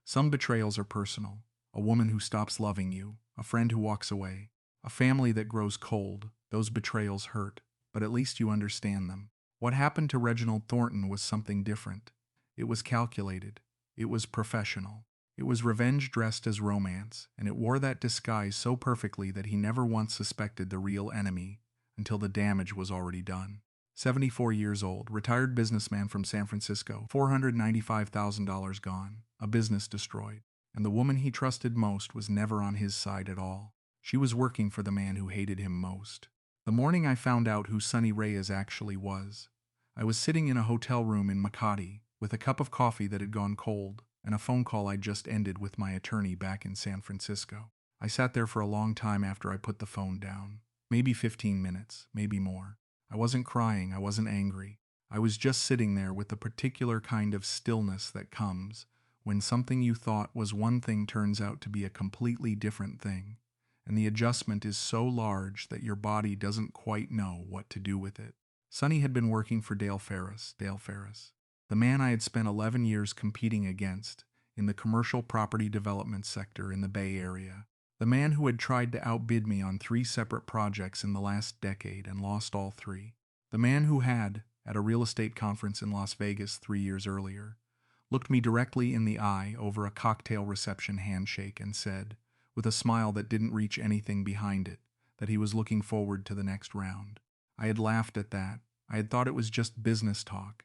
Some betrayals are personal. A woman who stops loving you, a friend who walks away, a family that grows cold. Those betrayals hurt, but at least you understand them. What happened to Reginald Thornton was something different. It was calculated. It was professional. It was revenge dressed as romance, and it wore that disguise so perfectly that he never once suspected the real enemy until the damage was already done. 74 years old, retired businessman from San Francisco, $495,000 gone, a business destroyed, and the woman he trusted most was never on his side at all. She was working for the man who hated him most. The morning I found out who Sunny Reyes actually was, I was sitting in a hotel room in Makati with a cup of coffee that had gone cold and a phone call I'd just ended with my attorney back in San Francisco. I sat there for a long time after I put the phone down. Maybe 15 minutes, maybe more. I wasn't crying, I wasn't angry. I was just sitting there with the particular kind of stillness that comes when something you thought was one thing turns out to be a completely different thing, and the adjustment is so large that your body doesn't quite know what to do with it. Sunny had been working for Dale Ferris, the man I had spent 11 years competing against in the commercial property development sector in the Bay Area. The man who had tried to outbid me on 3 separate projects in the last decade and lost all 3. The man who had, at a real estate conference in Las Vegas 3 years earlier, looked me directly in the eye over a cocktail reception handshake and said, with a smile that didn't reach anything behind it, that he was looking forward to the next round. I had laughed at that. I had thought it was just business talk.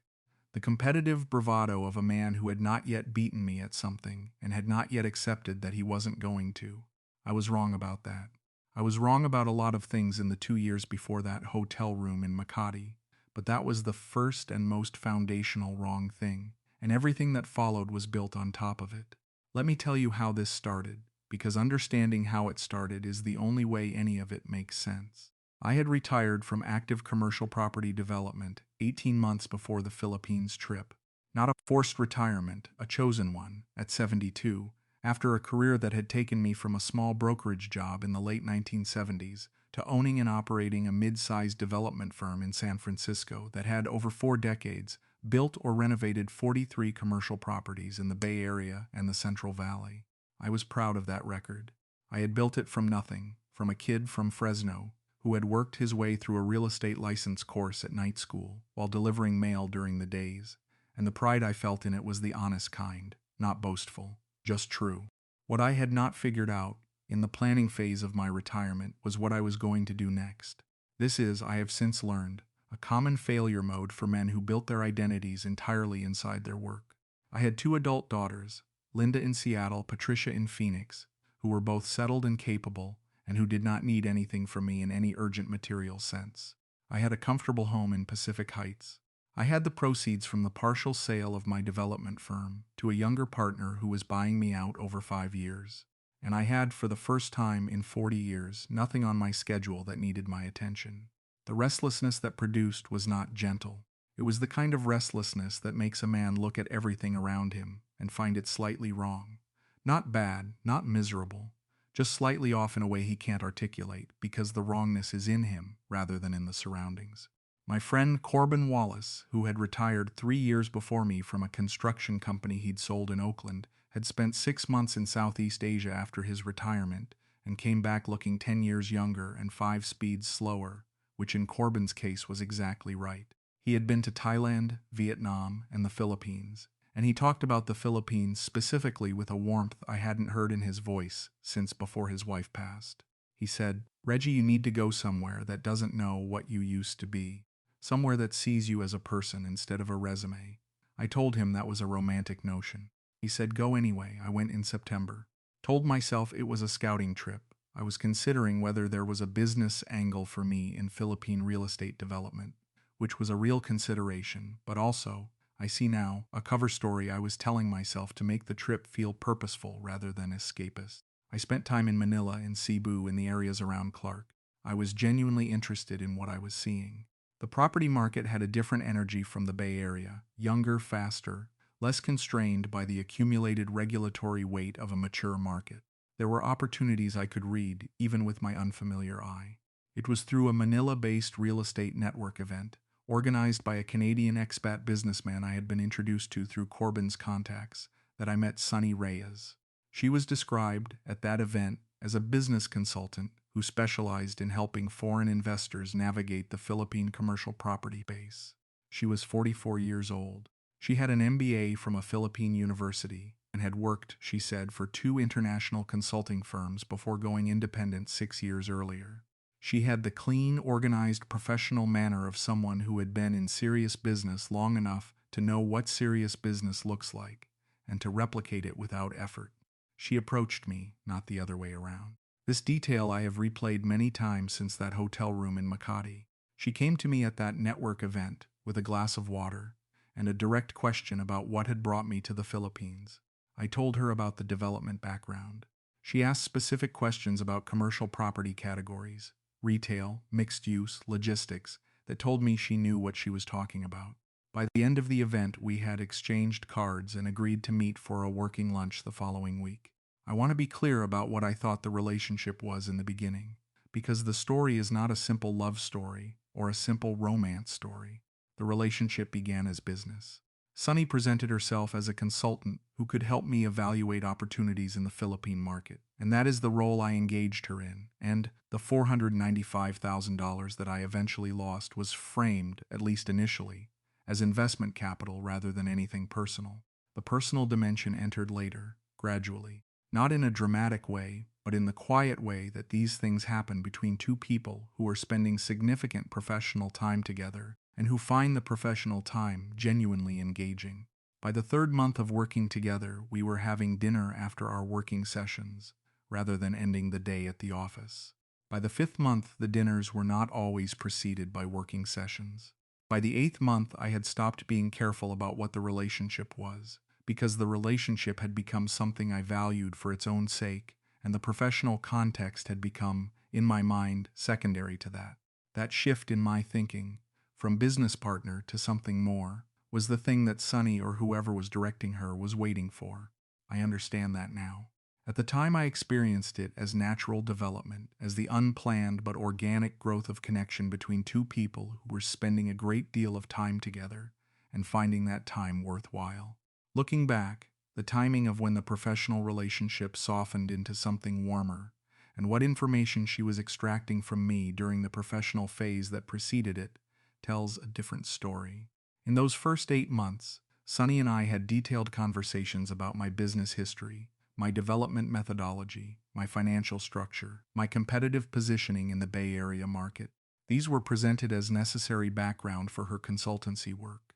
The competitive bravado of a man who had not yet beaten me at something and had not yet accepted that he wasn't going to. I was wrong about that. I was wrong about a lot of things in the 2 years before that hotel room in Makati, but that was the first and most foundational wrong thing, and everything that followed was built on top of it. Let me tell you how this started, because understanding how it started is the only way any of it makes sense. I had retired from active commercial property development 18 months before the Philippines trip. Not a forced retirement, a chosen one, at 72, after a career that had taken me from a small brokerage job in the late 1970s to owning and operating a mid-sized development firm in San Francisco that had, over 4 decades, built or renovated 43 commercial properties in the Bay Area and the Central Valley. I was proud of that record. I had built it from nothing, from a kid from Fresno who had worked his way through a real estate license course at night school while delivering mail during the days, and the pride I felt in it was the honest kind, not boastful, just true. What I had not figured out in the planning phase of my retirement was what I was going to do next. This is, I have since learned, a common failure mode for men who built their identities entirely inside their work. I had 2 adult daughters, Linda in Seattle, Patricia in Phoenix, who were both settled and capable, and who did not need anything from me in any urgent material sense. I had a comfortable home in Pacific Heights. I had the proceeds from the partial sale of my development firm to a younger partner who was buying me out over 5 years. And I had, for the first time in 40 years, nothing on my schedule that needed my attention. The restlessness that produced was not gentle. It was the kind of restlessness that makes a man look at everything around him and find it slightly wrong. Not bad, not miserable, just slightly off in a way he can't articulate, because the wrongness is in him rather than in the surroundings. My friend Corbin Wallace, who had retired 3 years before me from a construction company he'd sold in Oakland, had spent 6 months in Southeast Asia after his retirement and came back looking 10 years younger and 5 speeds slower, which in Corbin's case was exactly right. He had been to Thailand, Vietnam, and the Philippines, and he talked about the Philippines specifically with a warmth I hadn't heard in his voice since before his wife passed. He said, "Reggie, you need to go somewhere that doesn't know what you used to be. Somewhere that sees you as a person instead of a resume." I told him that was a romantic notion. He said, "Go anyway." I went in September. Told myself it was a scouting trip. I was considering whether there was a business angle for me in Philippine real estate development, which was a real consideration, but also, I see now, a cover story I was telling myself to make the trip feel purposeful rather than escapist. I spent time in Manila and Cebu in the areas around Clark. I was genuinely interested in what I was seeing. The property market had a different energy from the Bay Area, younger, faster, less constrained by the accumulated regulatory weight of a mature market. There were opportunities I could read, even with my unfamiliar eye. It was through a Manila-based real estate network event, organized by a Canadian expat businessman I had been introduced to through Corbin's contacts, that I met Sunny Reyes. She was described at that event as a business consultant who specialized in helping foreign investors navigate the Philippine commercial property base. She was 44 years old. She had an MBA from a Philippine university and had worked, she said, for 2 international consulting firms before going independent 6 years earlier. She had the clean, organized, professional manner of someone who had been in serious business long enough to know what serious business looks like and to replicate it without effort. She approached me, not the other way around. This detail I have replayed many times since that hotel room in Makati. She came to me at that network event with a glass of water and a direct question about what had brought me to the Philippines. I told her about the development background. She asked specific questions about commercial property categories, retail, mixed use, logistics, that told me she knew what she was talking about. By the end of the event, we had exchanged cards and agreed to meet for a working lunch the following week. I want to be clear about what I thought the relationship was in the beginning, because the story is not a simple love story or a simple romance story. The relationship began as business. Sunny presented herself as a consultant who could help me evaluate opportunities in the Philippine market, and that is the role I engaged her in, and the $495,000 that I eventually lost was framed, at least initially, as investment capital rather than anything personal. The personal dimension entered later, gradually, not in a dramatic way, but in the quiet way that these things happen between 2 people who are spending significant professional time together and who find the professional time genuinely engaging. By the 3rd month of working together, we were having dinner after our working sessions, rather than ending the day at the office. By the 5th month, the dinners were not always preceded by working sessions. By the 8th month, I had stopped being careful about what the relationship was, because the relationship had become something I valued for its own sake, and the professional context had become, in my mind, secondary to that. That shift in my thinking, from business partner to something more, was the thing that Sunny or whoever was directing her was waiting for. I understand that now. At the time I experienced it as natural development, as the unplanned but organic growth of connection between 2 people who were spending a great deal of time together and finding that time worthwhile. Looking back, the timing of when the professional relationship softened into something warmer, and what information she was extracting from me during the professional phase that preceded it, tells a different story. In those first 8 months, Sunny and I had detailed conversations about my business history, my development methodology, my financial structure, my competitive positioning in the Bay Area market. These were presented as necessary background for her consultancy work.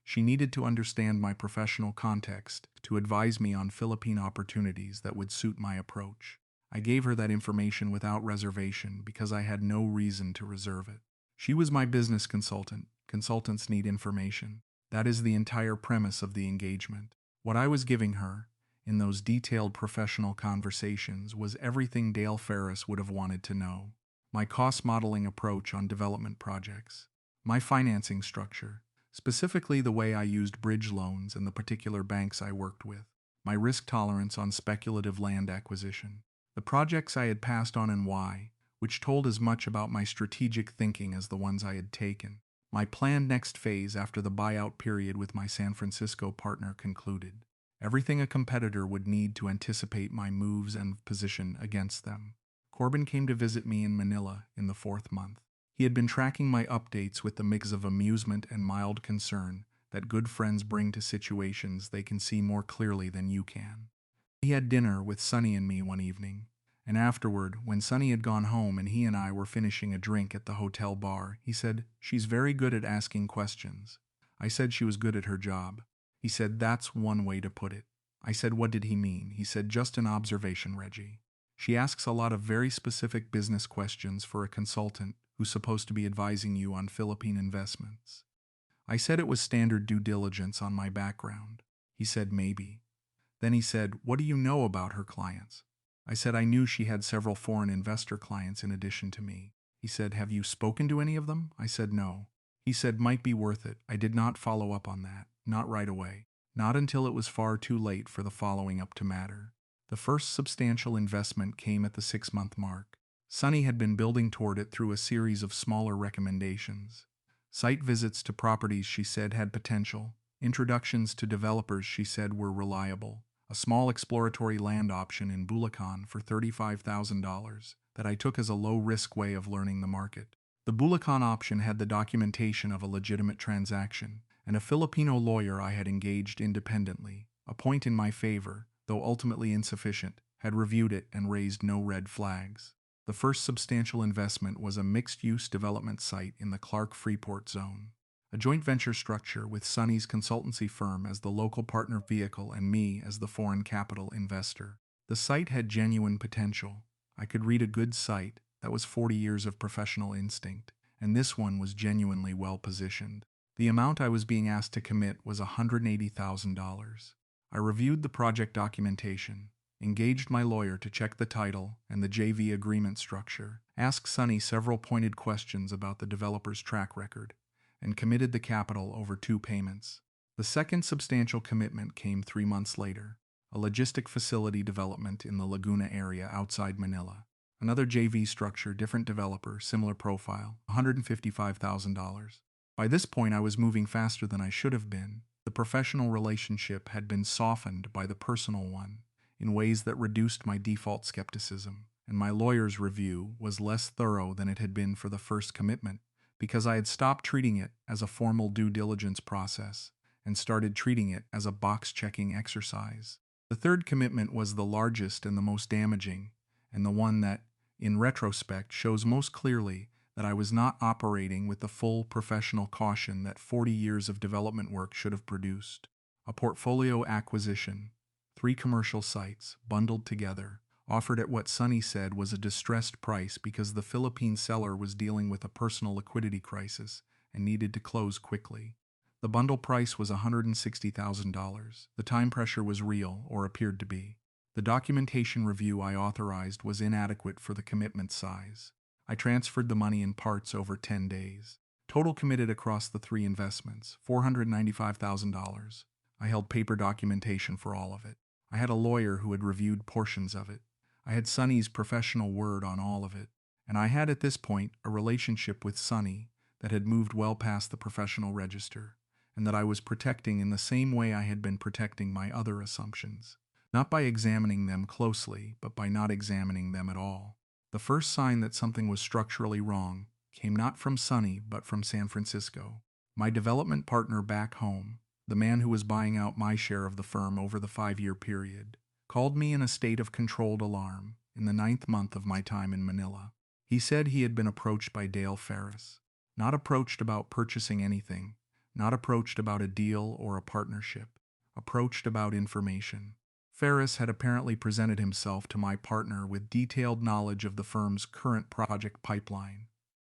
She needed to understand my professional context to advise me on Philippine opportunities that would suit my approach. I gave her that information without reservation because I had no reason to reserve it. She was my business consultant. Consultants need information. That is the entire premise of the engagement. What I was giving her, in those detailed professional conversations, was everything Dale Ferris would have wanted to know. My cost modeling approach on development projects. My financing structure, specifically the way I used bridge loans and the particular banks I worked with. My risk tolerance on speculative land acquisition. The projects I had passed on and why, which told as much about my strategic thinking as the ones I had taken. My planned next phase after the buyout period with my San Francisco partner concluded. Everything a competitor would need to anticipate my moves and position against them. Corbin came to visit me in Manila in the 4th month. He had been tracking my updates with the mix of amusement and mild concern that good friends bring to situations they can see more clearly than you can. He had dinner with Sunny and me one evening, and afterward, when Sunny had gone home and he and I were finishing a drink at the hotel bar, he said, "She's very good at asking questions." I said she was good at her job. He said, "That's one way to put it." I said, "What did he mean?" He said, "Just an observation, Reggie. She asks a lot of very specific business questions for a consultant who's supposed to be advising you on Philippine investments." I said it was standard due diligence on my background. He said, "Maybe." Then he said, "What do you know about her clients?" I said I knew she had several foreign investor clients in addition to me. He said, "Have you spoken to any of them?" I said, "No." He said, "Might be worth it." I did not follow up on that. Not right away. Not until it was far too late for the following up to matter. The first substantial investment came at the 6-month mark. Sunny had been building toward it through a series of smaller recommendations. Site visits to properties she said had potential, Introductions to developers, she said, were reliable. A small exploratory land option in Bulacan for $35,000 that I took as a low-risk way of learning the market. The Bulacan option had the documentation of a legitimate transaction, and a Filipino lawyer I had engaged independently, a point in my favor, though ultimately insufficient, had reviewed it and raised no red flags. The first substantial investment was a mixed-use development site in the Clark-Freeport zone, a joint venture structure with Sunny's consultancy firm as the local partner vehicle and me as the foreign capital investor. The site had genuine potential. I could read a good site that was 40 years of professional instinct, and this one was genuinely well-positioned. The amount I was being asked to commit was $180,000. I reviewed the project documentation, engaged my lawyer to check the title and the JV agreement structure, asked Sunny several pointed questions about the developer's track record, and committed the capital over 2 payments. The second substantial commitment came 3 months later, a logistic facility development in the Laguna area outside Manila. Another JV structure, different developer, similar profile, $155,000. By this point, I was moving faster than I should have been. The professional relationship had been softened by the personal one in ways that reduced my default skepticism, and my lawyer's review was less thorough than it had been for the first commitment, because I had stopped treating it as a formal due diligence process and started treating it as a box-checking exercise. The third commitment was the largest and the most damaging, and the one that, in retrospect, shows most clearly that I was not operating with the full professional caution that 40 years of development work should have produced. A portfolio acquisition, 3 commercial sites, bundled together, offered at what Sunny said was a distressed price because the Philippine seller was dealing with a personal liquidity crisis and needed to close quickly. The bundle price was $160,000. The time pressure was real, or appeared to be. The documentation review I authorized was inadequate for the commitment size. I transferred the money in parts over 10 days. Total committed across the 3 investments, $495,000. I held paper documentation for all of it. I had a lawyer who had reviewed portions of it. I had Sunny's professional word on all of it. And I had at this point a relationship with Sunny that had moved well past the professional register, and that I was protecting in the same way I had been protecting my other assumptions. Not by examining them closely, but by not examining them at all. The first sign that something was structurally wrong came not from Sunny, but from San Francisco. My development partner back home, the man who was buying out my share of the firm over the 5-year period, called me in a state of controlled alarm in the 9th month of my time in Manila. He said he had been approached by Dale Ferris. Not approached about purchasing anything, not approached about a deal or a partnership, approached about information. Ferris had apparently presented himself to my partner with detailed knowledge of the firm's current project pipeline,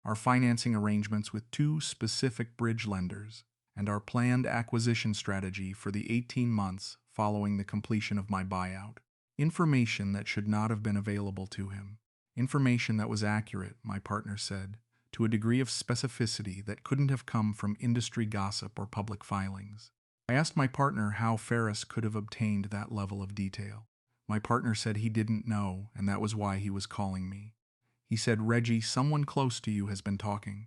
our financing arrangements with 2 specific bridge lenders, and our planned acquisition strategy for the 18 months following the completion of my buyout. Information that should not have been available to him. Information that was accurate, my partner said, to a degree of specificity that couldn't have come from industry gossip or public filings. I asked my partner how Ferris could have obtained that level of detail. My partner said he didn't know, and that was why he was calling me. He said, "Reggie, someone close to you has been talking."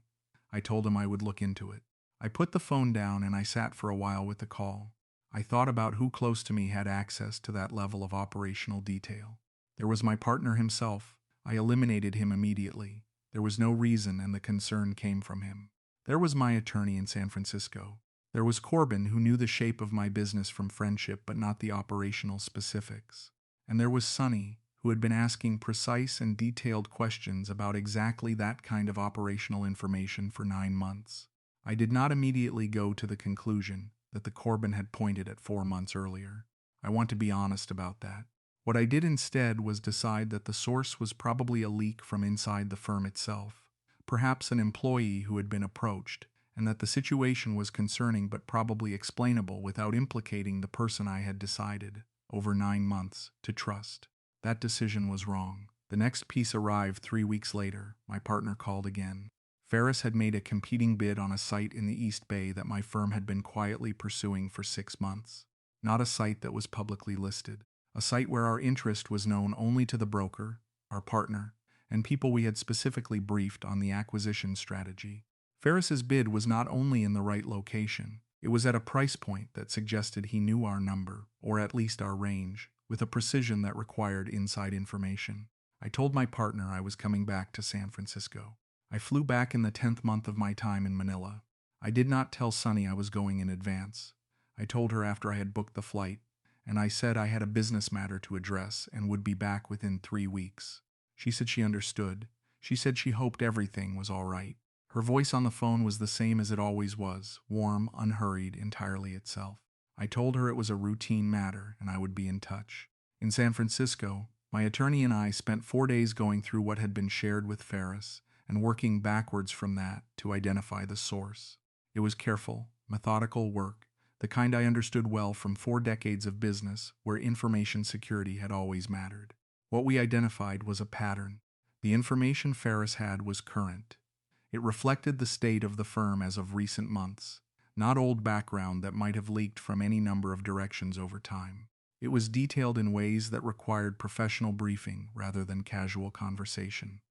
I told him I would look into it. I put the phone down and I sat for a while with the call. I thought about who close to me had access to that level of operational detail. There was my partner himself. I eliminated him immediately. There was no reason, and the concern came from him. There was my attorney in San Francisco. There was Corbin, who knew the shape of my business from friendship but not the operational specifics. And there was Sunny, who had been asking precise and detailed questions about exactly that kind of operational information for 9 months. I did not immediately go to the conclusion that the Corbin had pointed at 4 months earlier. I want to be honest about that. What I did instead was decide that the source was probably a leak from inside the firm itself, perhaps an employee who had been approached, and that the situation was concerning but probably explainable without implicating the person I had decided, over 9 months, to trust. That decision was wrong. The next piece arrived 3 weeks later. My partner called again. Ferris had made a competing bid on a site in the East Bay that my firm had been quietly pursuing for 6 months. Not a site that was publicly listed. A site where our interest was known only to the broker, our partner, and people we had specifically briefed on the acquisition strategy. Ferris's bid was not only in the right location, It was at a price point that suggested he knew our number, or at least our range, with a precision that required inside information. I told my partner I was coming back to San Francisco. I flew back in the 10th month of my time in Manila. I did not tell Sunny I was going in advance. I told her after I had booked the flight, and I said I had a business matter to address and would be back within 3 weeks. She said she understood. She said she hoped everything was all right. Her voice on the phone was the same as it always was, warm, unhurried, entirely itself. I told her it was a routine matter and I would be in touch. In San Francisco, my attorney and I spent 4 days going through what had been shared with Ferris and working backwards from that to identify the source. It was careful, methodical work, the kind I understood well from 4 decades of business where information security had always mattered. What we identified was a pattern. The information Ferris had was current. It reflected the state of the firm as of recent months, not old background that might have leaked from any number of directions over time. It was detailed in ways that required professional briefing rather than casual conversation.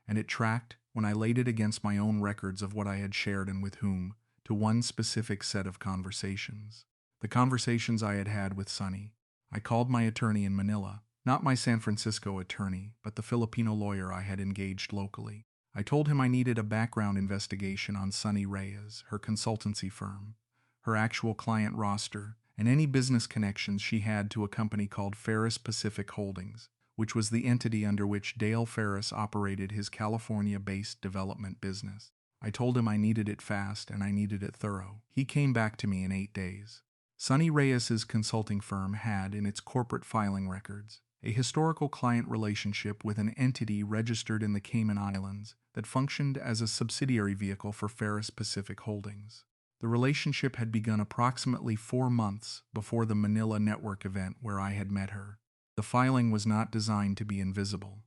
And it tracked, when I laid it against my own records of what I had shared and with whom, to one specific set of conversations. The conversations I had had with Sunny. I called my attorney in Manila, not my San Francisco attorney, but the Filipino lawyer I had engaged locally. I told him I needed a background investigation on Sunny Reyes, her consultancy firm, her actual client roster, and any business connections she had to a company called Ferris Pacific Holdings, which was the entity under which Dale Ferris operated his California-based development business. I told him I needed it fast and I needed it thorough. He came back to me in 8 days. Sunny Reyes's consulting firm had, in its corporate filing records, a historical client relationship with an entity registered in the Cayman Islands that functioned as a subsidiary vehicle for Ferris Pacific Holdings. The relationship had begun approximately 4 months before the Manila network event where I had met her. The filing was not designed to be invisible.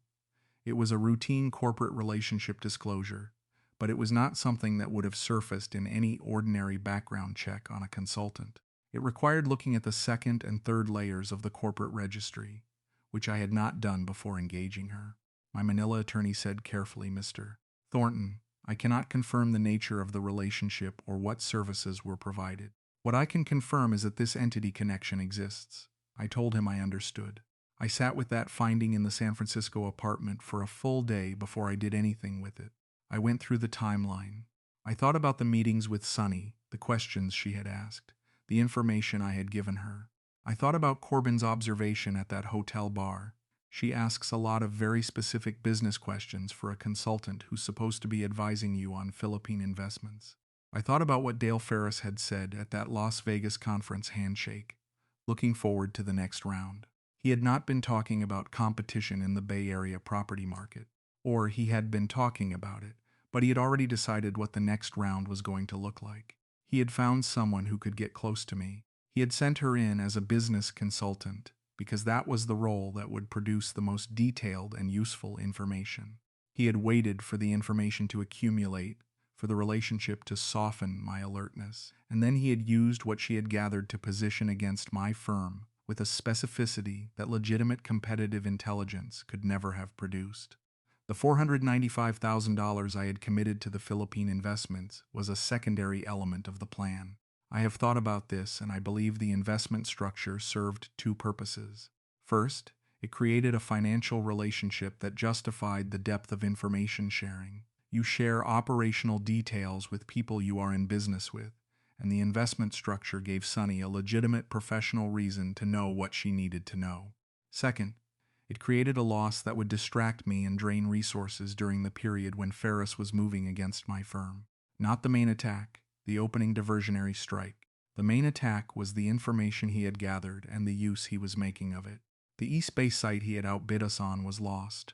It was a routine corporate relationship disclosure, but it was not something that would have surfaced in any ordinary background check on a consultant. It required looking at the second and third layers of the corporate registry, which I had not done before engaging her. My Manila attorney said carefully, "Mr. Thornton, I cannot confirm the nature of the relationship or what services were provided. What I can confirm is that this entity connection exists." I told him I understood. I sat with that finding in the San Francisco apartment for a full day before I did anything with it. I went through the timeline. I thought about the meetings with Sunny, the questions she had asked, the information I had given her. I thought about Corbin's observation at that hotel bar. She asks a lot of very specific business questions for a consultant who's supposed to be advising you on Philippine investments. I thought about what Dale Ferris had said at that Las Vegas conference handshake, looking forward to the next round. He had not been talking about competition in the Bay Area property market, or he had been talking about it, but he had already decided what the next round was going to look like. He had found someone who could get close to me. He had sent her in as a business consultant, because that was the role that would produce the most detailed and useful information. He had waited for the information to accumulate, for the relationship to soften my alertness, and then he had used what she had gathered to position against my firm with a specificity that legitimate competitive intelligence could never have produced. The $495,000 I had committed to the Philippine investments was a secondary element of the plan. I have thought about this, and I believe the investment structure served 2 purposes. First, it created a financial relationship that justified the depth of information sharing. You share operational details with people you are in business with, and the investment structure gave Sunny a legitimate professional reason to know what she needed to know. Second, it created a loss that would distract me and drain resources during the period when Ferris was moving against my firm. Not the main attack, the opening diversionary strike. The main attack was the information he had gathered and the use he was making of it. The East Bay site he had outbid us on was lost.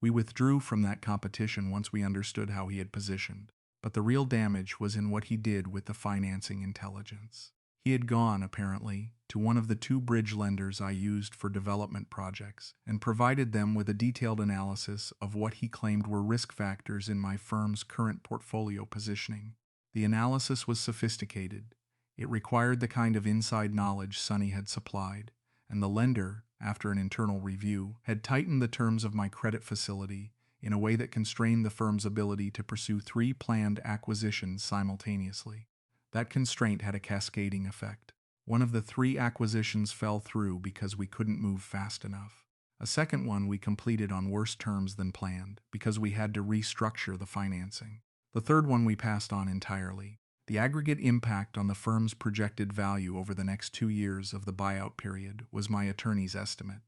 We withdrew from that competition once we understood how he had positioned. But the real damage was in what he did with the financing intelligence. He had gone, apparently, to one of the 2 bridge lenders I used for development projects and provided them with a detailed analysis of what he claimed were risk factors in my firm's current portfolio positioning. The analysis was sophisticated. It required the kind of inside knowledge Sunny had supplied, and the lender, after an internal review, had tightened the terms of my credit facility in a way that constrained the firm's ability to pursue 3 planned acquisitions simultaneously. That constraint had a cascading effect. One of the 3 acquisitions fell through because we couldn't move fast enough. A second one we completed on worse terms than planned because we had to restructure the financing. The third one we passed on entirely. The aggregate impact on the firm's projected value over the next 2 years of the buyout period was my attorney's estimate,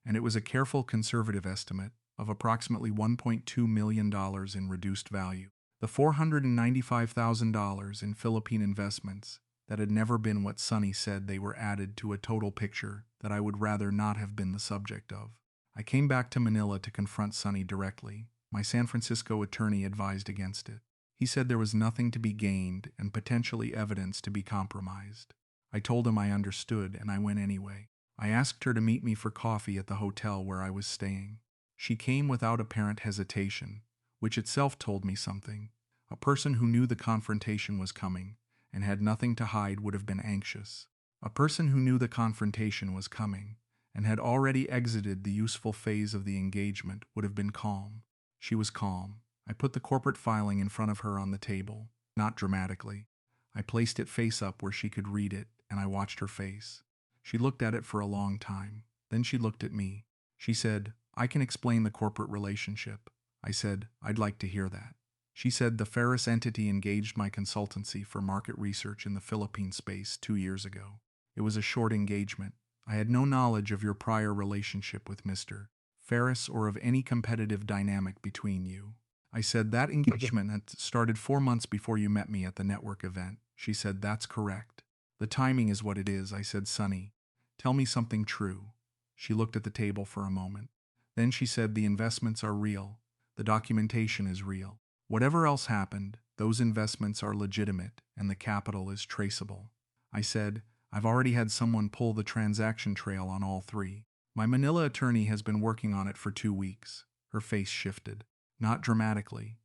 and it was a careful conservative estimate of approximately $1.2 million in reduced value. The $495,000 in Philippine investments that had never been what Sunny said they were added to a total picture that I would rather not have been the subject of. I came back to Manila to confront Sunny directly. My San Francisco attorney advised against it. He said there was nothing to be gained and potentially evidence to be compromised. I told him I understood, and I went anyway. I asked her to meet me for coffee at the hotel where I was staying. She came without apparent hesitation, which itself told me something. A person who knew the confrontation was coming and had nothing to hide would have been anxious. A person who knew the confrontation was coming and had already exited the useful phase of the engagement would have been calm. She was calm. I put the corporate filing in front of her on the table, not dramatically. I placed it face up where she could read it, and I watched her face. She looked at it for a long time. Then she looked at me. She said, "I can explain the corporate relationship." I said, "I'd like to hear that." She said, "The Ferris entity engaged my consultancy for market research in the Philippine space 2 years ago. It was a short engagement. I had no knowledge of your prior relationship with Mr. Ferris or of any competitive dynamic between you." I said, "That engagement had started 4 months before you met me at the network event." She said, "That's correct. The timing is what it is." I said, "Sunny, tell me something true." She looked at the table for a moment. Then she said, "The investments are real. The documentation is real. Whatever else happened, those investments are legitimate and the capital is traceable." I said, "I've already had someone pull the transaction trail on all 3. My Manila attorney has been working on it for 2 weeks." Her face shifted. Not dramatically,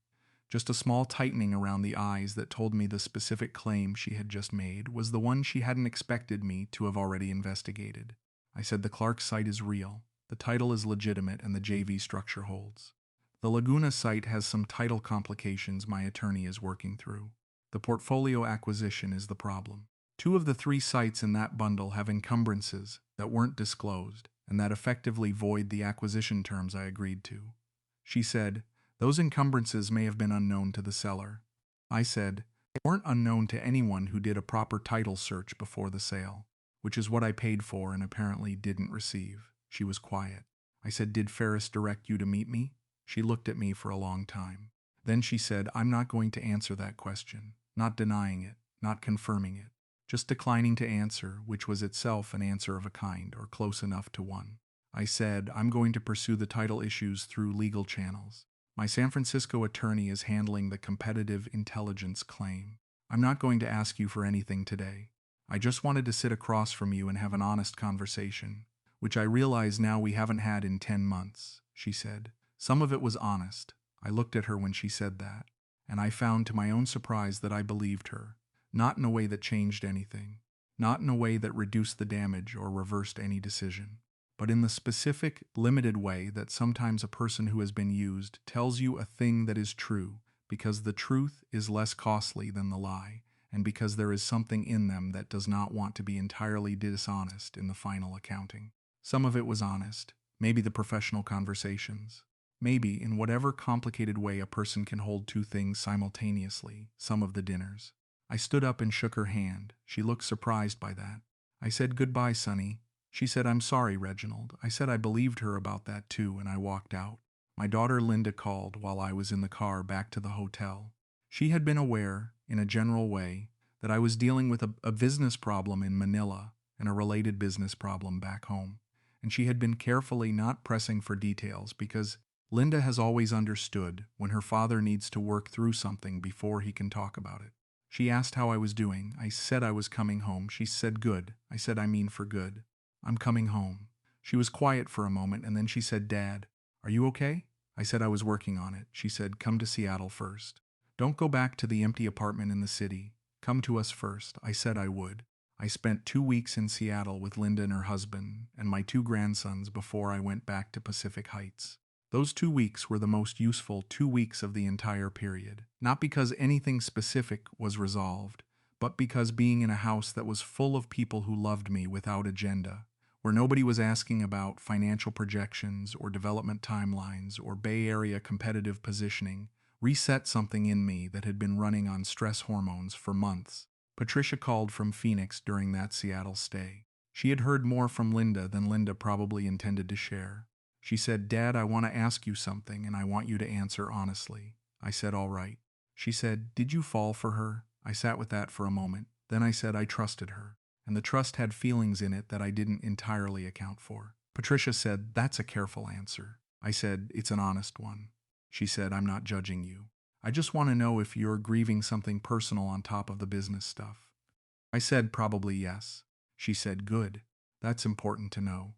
just a small tightening around the eyes that told me the specific claim she had just made was the one she hadn't expected me to have already investigated. I said, "The Clark site is real. The title is legitimate and the JV structure holds. The Laguna site has some title complications my attorney is working through. The portfolio acquisition is the problem. 2 of the 3 sites in that bundle have encumbrances that weren't disclosed and that effectively void the acquisition terms I agreed to." She said, "Those encumbrances may have been unknown to the seller." I said, "They weren't unknown to anyone who did a proper title search before the sale, which is what I paid for and apparently didn't receive." She was quiet. I said, "Did Ferris direct you to meet me?" She looked at me for a long time. Then she said, "I'm not going to answer that question, not denying it, not confirming it, just declining to answer, which was itself an answer of a kind, or close enough to one." I said, "I'm going to pursue the title issues through legal channels. My San Francisco attorney is handling the competitive intelligence claim. I'm not going to ask you for anything today. I just wanted to sit across from you and have an honest conversation, which I realize now we haven't had in 10 months, she said. Some of it was honest. I looked at her when she said that, and I found to my own surprise that I believed her, not in a way that changed anything, not in a way that reduced the damage or reversed any decision, but in the specific, limited way that sometimes a person who has been used tells you a thing that is true because the truth is less costly than the lie, and because there is something in them that does not want to be entirely dishonest in the final accounting. Some of it was honest, maybe the professional conversations, maybe in whatever complicated way a person can hold 2 things simultaneously, some of the dinners. I stood up and shook her hand. She looked surprised by that. I said, "Goodbye, Sunny." She said, "I'm sorry, Reginald." I said I believed her about that too, and I walked out. My daughter Linda called while I was in the car back to the hotel. She had been aware, in a general way, that I was dealing with a business problem in Manila and a related business problem back home, and she had been carefully not pressing for details because Linda has always understood when her father needs to work through something before he can talk about it. She asked how I was doing. I said I was coming home. She said, "Good." I said, "I mean for good. I'm coming home." She was quiet for a moment, and then she said, "Dad, are you okay?" I said I was working on it. She said, "Come to Seattle first. Don't go back to the empty apartment in the city. Come to us first." I said I would. I spent 2 weeks in Seattle with Linda and her husband and my 2 grandsons before I went back to Pacific Heights. Those 2 weeks were the most useful 2 weeks of the entire period, not because anything specific was resolved, but because being in a house that was full of people who loved me without agenda, where nobody was asking about financial projections or development timelines or Bay Area competitive positioning, reset something in me that had been running on stress hormones for months. Patricia called from Phoenix during that Seattle stay. She had heard more from Linda than Linda probably intended to share. She said, "Dad, I want to ask you something and I want you to answer honestly." I said, "All right." She said, "Did you fall for her?" I sat with that for a moment. Then I said I trusted her, and the trust had feelings in it that I didn't entirely account for. Patricia said, "That's a careful answer." I said, "It's an honest one." She said, "I'm not judging you. I just want to know if you're grieving something personal on top of the business stuff." I said, "Probably yes." She said, "Good. That's important to know."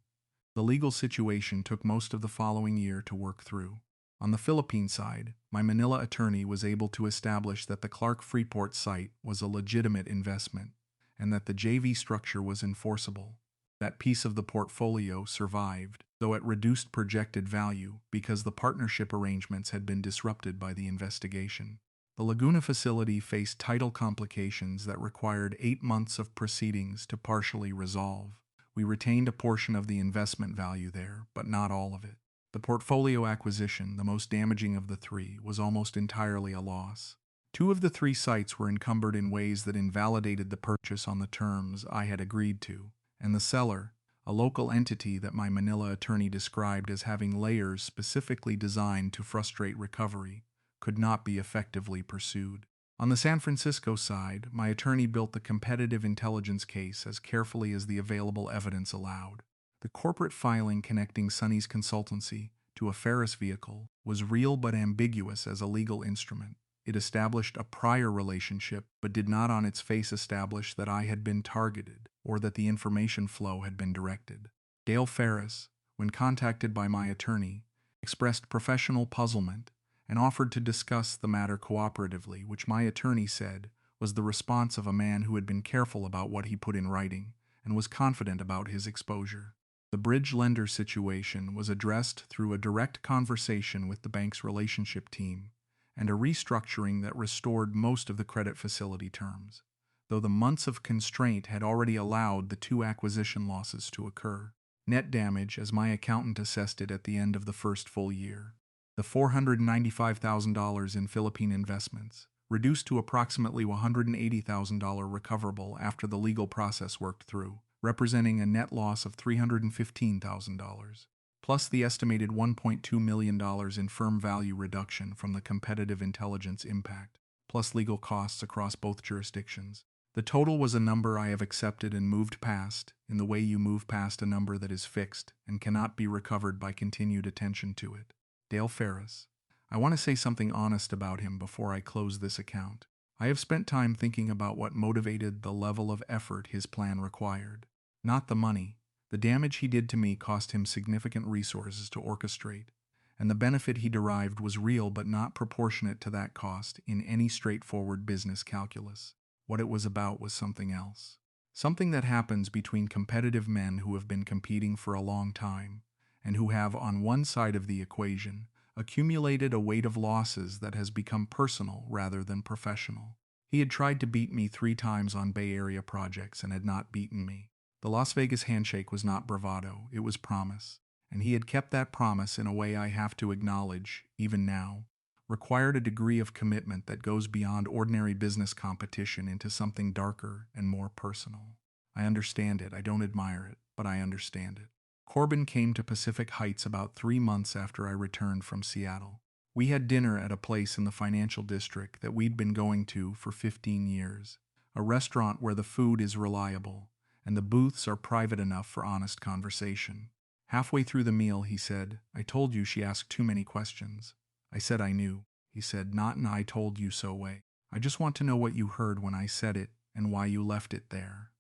The legal situation took most of the following year to work through. On the Philippine side, my Manila attorney was able to establish that the Clark Freeport site was a legitimate investment and that the JV structure was enforceable. That piece of the portfolio survived, though at reduced projected value because the partnership arrangements had been disrupted by the investigation. The Laguna facility faced title complications that required 8 months of proceedings to partially resolve. We retained a portion of the investment value there, but not all of it. The portfolio acquisition, the most damaging of the three, was almost entirely a loss. 2 of the 3 sites were encumbered in ways that invalidated the purchase on the terms I had agreed to, and the seller, a local entity that my Manila attorney described as having layers specifically designed to frustrate recovery, could not be effectively pursued. On the San Francisco side, my attorney built the competitive intelligence case as carefully as the available evidence allowed. The corporate filing connecting Sunny's consultancy to a Ferris vehicle was real but ambiguous as a legal instrument. It established a prior relationship, but did not on its face establish that I had been targeted or that the information flow had been directed. Dale Ferris, when contacted by my attorney, expressed professional puzzlement and offered to discuss the matter cooperatively, which my attorney said was the response of a man who had been careful about what he put in writing and was confident about his exposure. The bridge lender situation was addressed through a direct conversation with the bank's relationship team and a restructuring that restored most of the credit facility terms, though the months of constraint had already allowed the 2 acquisition losses to occur. Net damage, as my accountant assessed it at the end of the first full year. The $495,000 in Philippine investments, reduced to approximately $180,000 recoverable after the legal process worked through, representing a net loss of $315,000, plus the estimated $1.2 million in firm value reduction from the competitive intelligence impact, plus legal costs across both jurisdictions. The total was a number I have accepted and moved past, in the way you move past a number that is fixed and cannot be recovered by continued attention to it. Dale Ferris. I want to say something honest about him before I close this account. I have spent time thinking about what motivated the level of effort his plan required. Not the money. The damage he did to me cost him significant resources to orchestrate, and the benefit he derived was real but not proportionate to that cost in any straightforward business calculus. What it was about was something else. Something that happens between competitive men who have been competing for a long time, and who have, on one side of the equation, accumulated a weight of losses that has become personal rather than professional. He had tried to beat me 3 times on Bay Area projects and had not beaten me. The Las Vegas handshake was not bravado, it was promise, and he had kept that promise in a way I have to acknowledge, even now, required a degree of commitment that goes beyond ordinary business competition into something darker and more personal. I understand it, I don't admire it, but I understand it. Corbin came to Pacific Heights about 3 months after I returned from Seattle. We had dinner at a place in the financial district that we'd been going to for 15 years, a restaurant where the food is reliable, and the booths are private enough for honest conversation. Halfway through the meal, he said, "I told you she asked too many questions." I said I knew. He said, "Not in I told you so way. I just want to know what you heard when I said it and why you left it there."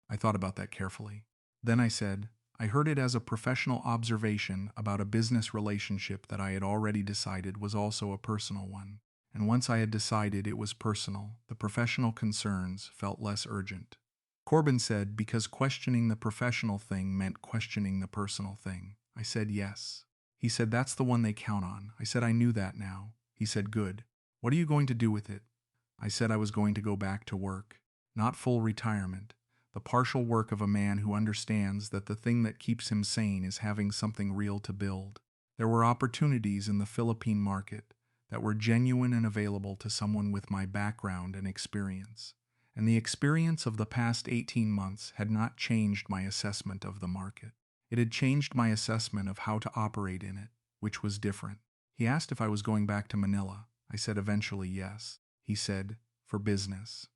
I thought about that carefully. Then I said, "I heard it as a professional observation about a business relationship that I had already decided was also a personal one. And once I had decided it was personal, the professional concerns felt less urgent." Corbin said, "Because questioning the professional thing meant questioning the personal thing." I said, "Yes." He said, "That's the one they count on." I said, "I knew that now." He said, "Good. What are you going to do with it?" I said I was going to go back to work. not full retirement, the partial work of a man who understands that the thing that keeps him sane is having something real to build. There were opportunities in the Philippine market that were genuine and available to someone with my background and experience. And the experience of the past 18 months had not changed my assessment of the market. It had changed my assessment of how to operate in it, which was different. He asked if I was going back to Manila. I said eventually yes. He said, for business.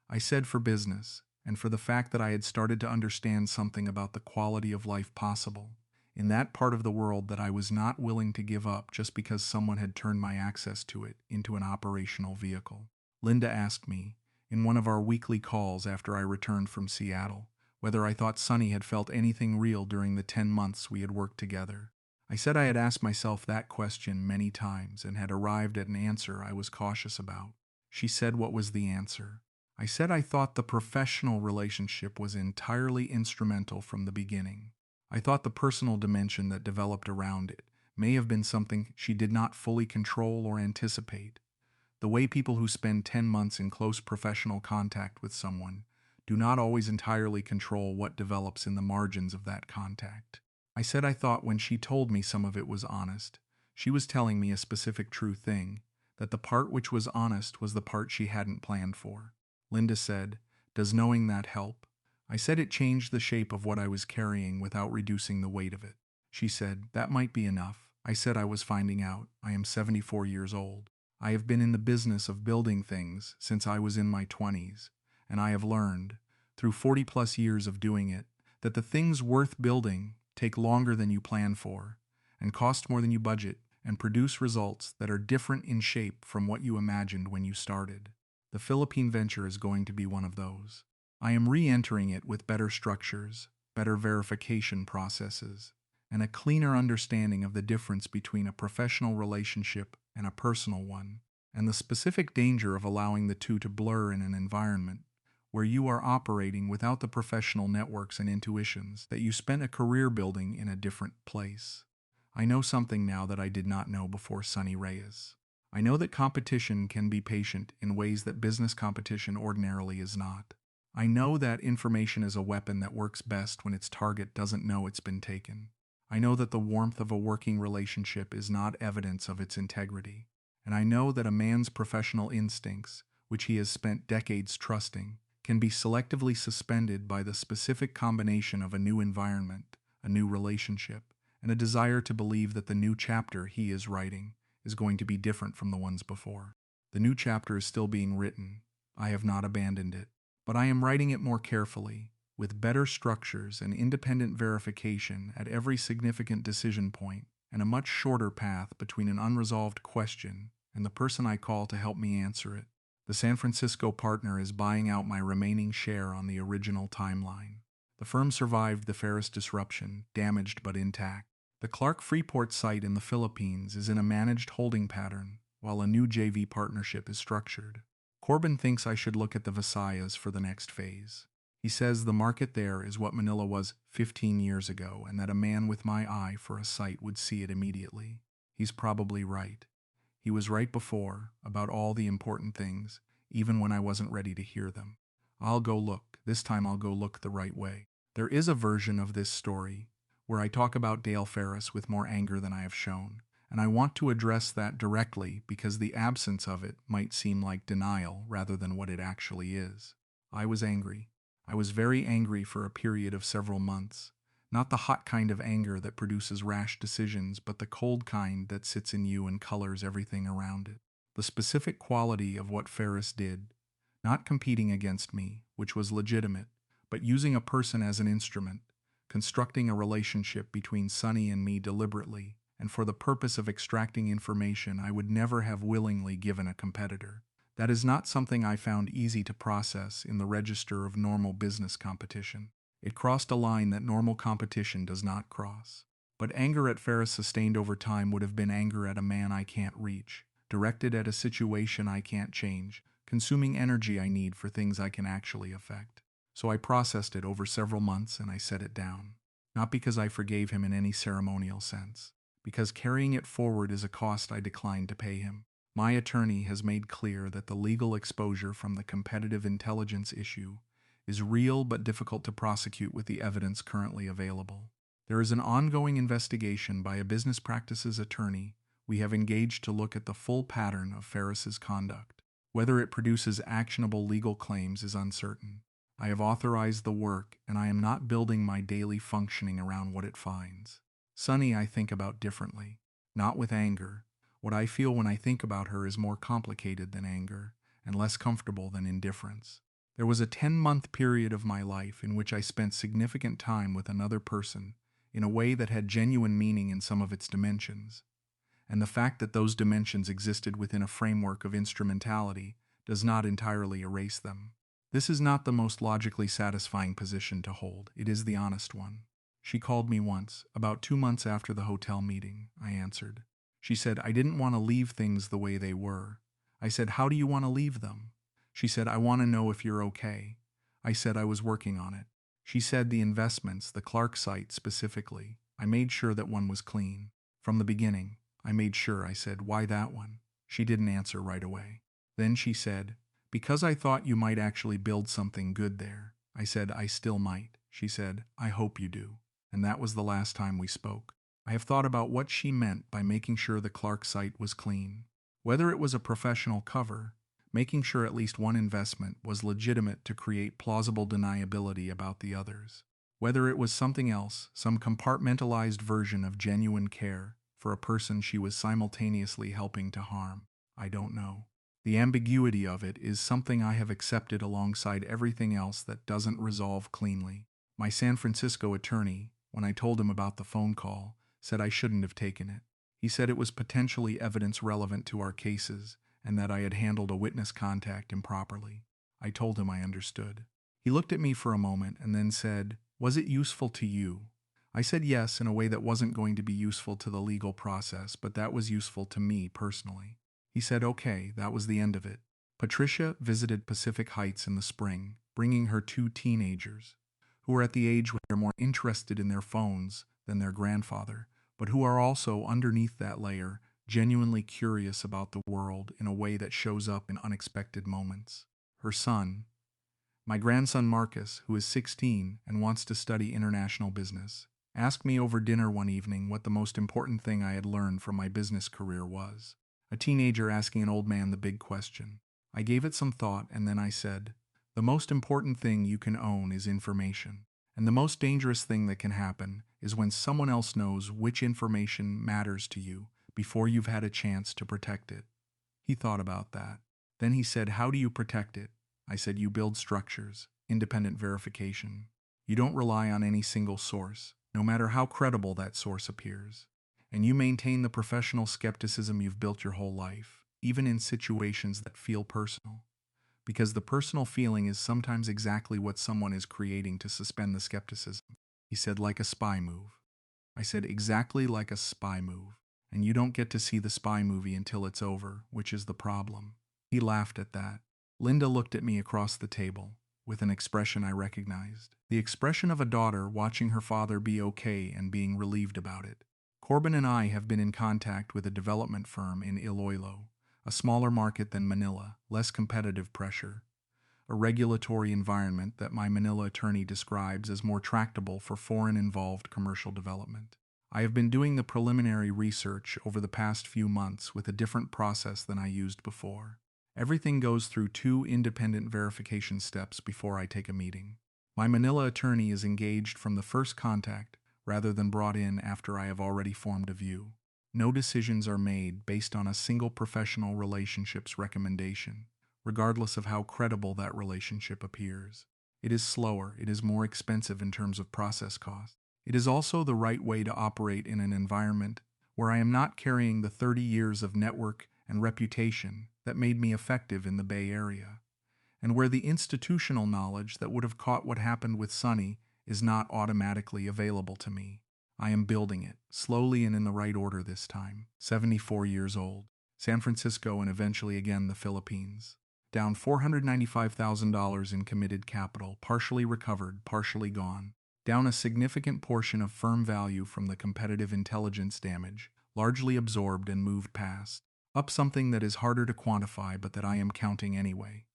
I said for business, and for the fact that I had started to understand something about the quality of life possible in that part of the world that I was not willing to give up just because someone had turned my access to it into an operational vehicle. Linda asked me, in one of our weekly calls after I returned from Seattle, whether I thought Sunny had felt anything real during the 10 months we had worked together. I said I had asked myself that question many times and had arrived at an answer I was cautious about. She said, what was the answer? I said I thought the professional relationship was entirely instrumental from the beginning. I thought the personal dimension that developed around it may have been something she did not fully control or anticipate. The way people who spend 10 months in close professional contact with someone do not always entirely control what develops in the margins of that contact. I said I thought when she told me some of it was honest, she was telling me a specific true thing, that the part which was honest was the part she hadn't planned for. Linda said, does knowing that help? I said it changed the shape of what I was carrying without reducing the weight of it. She said, that might be enough. I said I was finding out. I am 74 years old. I have been in the business of building things since I was in my 20s, and I have learned, through 40+ years of doing it, that the things worth building take longer than you plan for, and cost more than you budget, and produce results that are different in shape from what you imagined when you started. The Philippine venture is going to be one of those. I am re-entering it with better structures, better verification processes, and a cleaner understanding of the difference between a professional relationship and a personal one, and the specific danger of allowing the two to blur in an environment where you are operating without the professional networks and intuitions that you spent a career building in a different place. I know something now that I did not know before Sunny Reyes. I know that competition can be patient in ways that business competition ordinarily is not. I know that information is a weapon that works best when its target doesn't know it's been taken. I know that the warmth of a working relationship is not evidence of its integrity. And I know that a man's professional instincts, which he has spent decades trusting, can be selectively suspended by the specific combination of a new environment, a new relationship, and a desire to believe that the new chapter he is writing is going to be different from the ones before. The new chapter is still being written. I have not abandoned it. But I am writing it more carefully, with better structures and independent verification at every significant decision point, and a much shorter path between an unresolved question and the person I call to help me answer it. The San Francisco partner is buying out my remaining share on the original timeline. The firm survived the Ferris disruption, damaged but intact. The Clark Freeport site in the Philippines is in a managed holding pattern, while a new JV partnership is structured. Corbin thinks I should look at the Visayas for the next phase. He says the market there is what Manila was 15 years ago, and that a man with my eye for a site would see it immediately. He's probably right. He was right before, about all the important things, even when I wasn't ready to hear them. I'll go look. This time I'll go look the right way. There is a version of this story where I talk about Dale Ferris with more anger than I have shown. And I want to address that directly because the absence of it might seem like denial rather than what it actually is. I was angry. I was very angry for a period of several months. Not the hot kind of anger that produces rash decisions, but the cold kind that sits in you and colors everything around it. The specific quality of what Ferris did, not competing against me, which was legitimate, but using a person as an instrument, constructing a relationship between Sunny and me deliberately, and for the purpose of extracting information I would never have willingly given a competitor. That is not something I found easy to process in the register of normal business competition. It crossed a line that normal competition does not cross. But anger at Ferris sustained over time would have been anger at a man I can't reach, directed at a situation I can't change, consuming energy I need for things I can actually affect. So I processed it over several months and I set it down. Not because I forgave him in any ceremonial sense, because carrying it forward is a cost I declined to pay him. My attorney has made clear that the legal exposure from the competitive intelligence issue is real but difficult to prosecute with the evidence currently available. There is an ongoing investigation by a business practices attorney we have engaged to look at the full pattern of Ferris's conduct. Whether it produces actionable legal claims is uncertain. I have authorized the work, and I am not building my daily functioning around what it finds. Sunny I think about differently, not with anger. What I feel when I think about her is more complicated than anger, and less comfortable than indifference. There was a 10-month period of my life in which I spent significant time with another person in a way that had genuine meaning in some of its dimensions. And the fact that those dimensions existed within a framework of instrumentality does not entirely erase them. This is not the most logically satisfying position to hold. It is the honest one. She called me once, about 2 months after the hotel meeting, I answered. She said, I didn't want to leave things the way they were. I said, how do you want to leave them? She said, I want to know if you're okay. I said I was working on it. She said the investments, the Clark site specifically. I made sure that one was clean. From the beginning, I made sure. I said, why that one? She didn't answer right away. Then she said, because I thought you might actually build something good there. I said, I still might. She said, I hope you do. And that was the last time we spoke. I have thought about what she meant by making sure the Clark site was clean. Whether it was a professional cover, making sure at least one investment was legitimate to create plausible deniability about the others. Whether it was something else, some compartmentalized version of genuine care for a person she was simultaneously helping to harm. I don't know. The ambiguity of it is something I have accepted alongside everything else that doesn't resolve cleanly. My San Francisco attorney, when I told him about the phone call, said I shouldn't have taken it. He said it was potentially evidence relevant to our cases and that I had handled a witness contact improperly. I told him I understood. He looked at me for a moment and then said, was it useful to you? I said yes in a way that wasn't going to be useful to the legal process, but that was useful to me personally. He said, okay, that was the end of it. Patricia visited Pacific Heights in the spring, bringing her 2 teenagers, who are at the age where they're more interested in their phones than their grandfather, but who are also, underneath that layer, genuinely curious about the world in a way that shows up in unexpected moments. Her son, my grandson Marcus, who is 16 and wants to study international business, asked me over dinner one evening what the most important thing I had learned from my business career was. A teenager asking an old man the big question. I gave it some thought and then I said, the most important thing you can own is information. And the most dangerous thing that can happen is when someone else knows which information matters to you before you've had a chance to protect it. He thought about that. Then he said, how do you protect it? I said, you build structures, independent verification. You don't rely on any single source, no matter how credible that source appears. And you maintain the professional skepticism you've built your whole life, even in situations that feel personal. Because the personal feeling is sometimes exactly what someone is creating to suspend the skepticism. He said, like a spy move. I said, exactly like a spy move. And you don't get to see the spy movie until it's over, which is the problem. He laughed at that. Linda looked at me across the table, with an expression I recognized. The expression of a daughter watching her father be okay and being relieved about it. Corbin and I have been in contact with a development firm in Iloilo, a smaller market than Manila, less competitive pressure, a regulatory environment that my Manila attorney describes as more tractable for foreign-involved commercial development. I have been doing the preliminary research over the past few months with a different process than I used before. Everything goes through 2 independent verification steps before I take a meeting. My Manila attorney is engaged from the first contact rather than brought in after I have already formed a view. No decisions are made based on a single professional relationship's recommendation, regardless of how credible that relationship appears. It is slower, it is more expensive in terms of process cost. It is also the right way to operate in an environment where I am not carrying the 30 years of network and reputation that made me effective in the Bay Area, and where the institutional knowledge that would have caught what happened with Sunny is not automatically available to me. I am building it, slowly and in the right order this time. 74 years old, San Francisco and eventually again the Philippines. Down $495,000 in committed capital, partially recovered, partially gone. Down a significant portion of firm value from the competitive intelligence damage, largely absorbed and moved past. Up something that is harder to quantify but that I am counting anyway.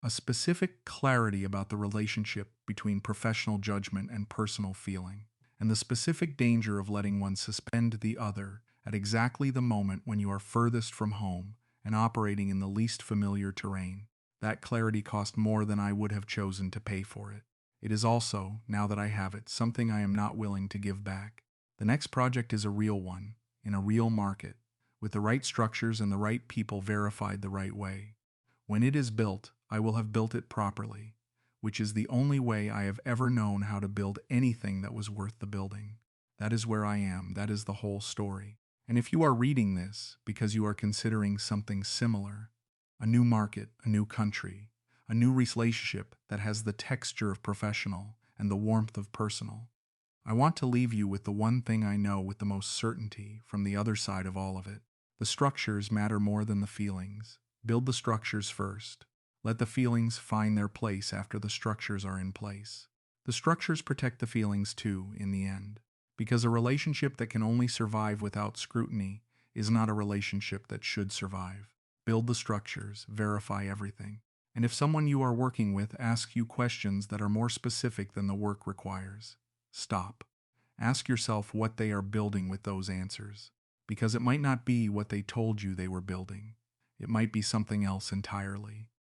A specific clarity about the relationship between professional judgment and personal feeling, and the specific danger of letting one suspend the other at exactly the moment when you are furthest from home and operating in the least familiar terrain. That clarity cost more than I would have chosen to pay for it. It is also, now that I have it, something I am not willing to give back. The next project is a real one, in a real market, with the right structures and the right people verified the right way. When it is built, I will have built it properly, which is the only way I have ever known how to build anything that was worth the building. That is where I am. That is the whole story. And if you are reading this because you are considering something similar, a new market, a new country, a new relationship that has the texture of professional and the warmth of personal, I want to leave you with the one thing I know with the most certainty from the other side of all of it. The structures matter more than the feelings. Build the structures first. Let the feelings find their place after the structures are in place. The structures protect the feelings too, in the end. Because a relationship that can only survive without scrutiny is not a relationship that should survive. Build the structures, verify everything. And if someone you are working with asks you questions that are more specific than the work requires, stop. Ask yourself what they are building with those answers. Because it might not be what they told you they were building. It might be something else entirely.